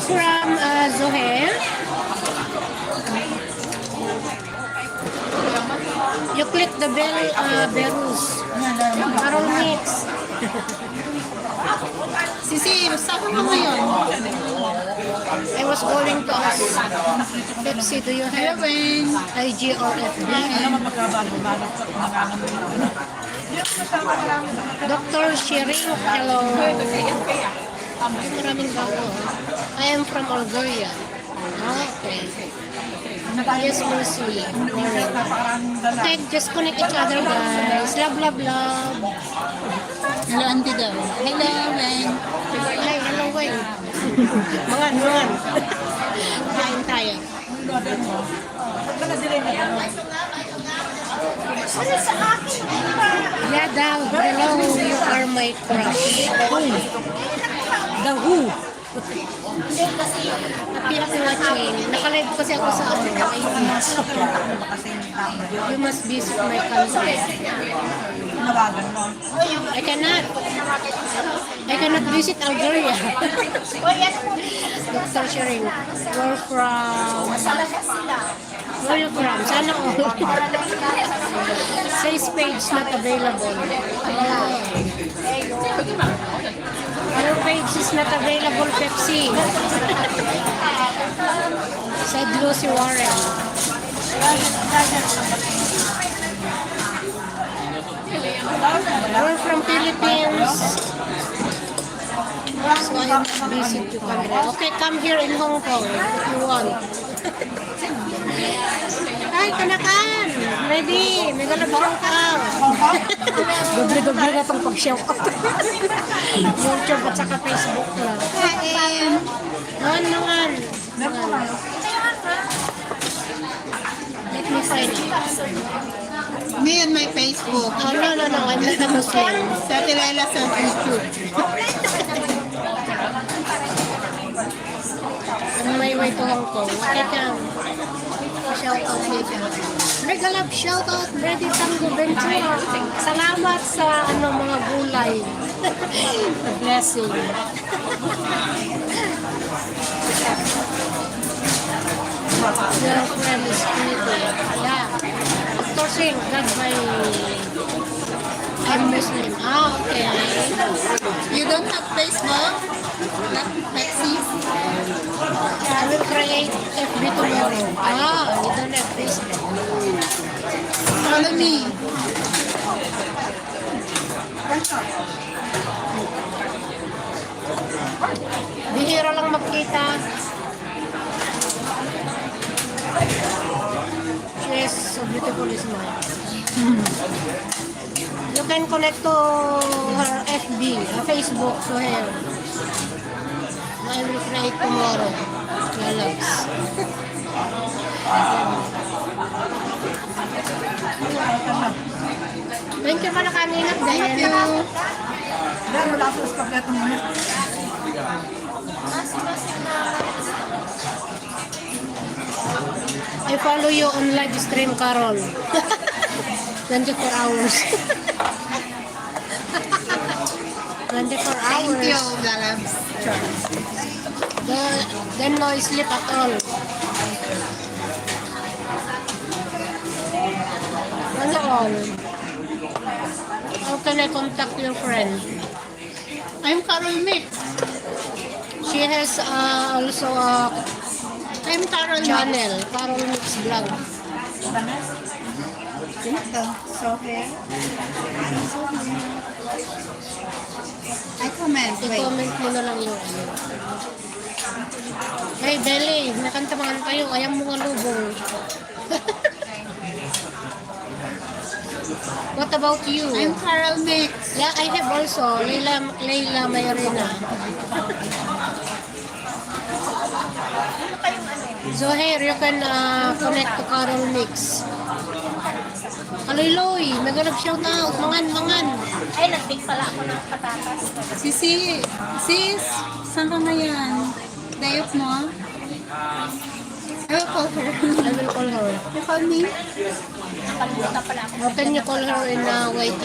from Zohair. You click the bell, bells. Carol Mix. Sisi, saan ka ngayon? I was going to ask Pepsi, do you have IG or FB? Dr. Shirin, hello. Maraming bago. I am from Algeria. Okay. Yes, Lucy. Okay, just connect each other, guys. Love, love, love. Hello, auntie daw. Hello, Wen. Hi, hello, Wayne. Mangan, mangan. Kain tayo. Yeah, daw. Hello, you are my crush. The who? Happy ako watching. Nakalive kasi ako sa ano. You must visit my country. I cannot visit Algeria. Dr. Shirin, we're from... Where you from? Sana all. Says page not available. Our page is not available, Pepsi. Said Lucy Warren. We're from Philippines. So I must visit you country. Okay, come here in Hong Kong if you want. Ay, kanakan! Ready! May galap shout out! Doble-doble na itong pag-shout out. YouTube at saka Facebook lang. Naman. Let me find it. Me and my Facebook. Oh, no. I'm not a Muslim. Sa Tirela sa YouTube. On my way to Hong Kong. Okay, come. Shout out later. Regalab, shout out, Ready Tango Ventura. Salamat sa mga gulay. The blessing. Your friend is pretty. Yeah. Of course, God by... I'm Muslim. Okay. You don't have Facebook? Not Pepsi? I will create FB tomorrow. You don't have Facebook. Follow me. Bihira lang magkita. She is so beautiful, is mine. You can connect to her FB, Facebook, to her. I will create tomorrow. Lalags. Thank you para kaninap dahil. Thank you. I follow you on live stream, Carol. 24 hours. 24 hours. Thank you, Lalabs. Then no sleep at all. Ano all? How can I contact your friend? I'm Carol Mix. She has also a I'm Carol Mix. channel, Carol Mix Vlog. So here. I comment. Wait. I-comment mo na lang yung ano. Hey, Deli, nakantamangan kayo. Ayang mga lubong. What about you? I'm Carol Mix. Yeah, I have also. Leila Mayrina. So here, you can connect to Carol Mix. Aloy-loy, nagalap shout out. Mangan. Ay, nag-bake pala ako ng patatas. Sisi, sis, saan ka ngayon? Dayot mo? I will call her. I will call her. You call me? Nakalimutan pala ako. How can you call her in YT?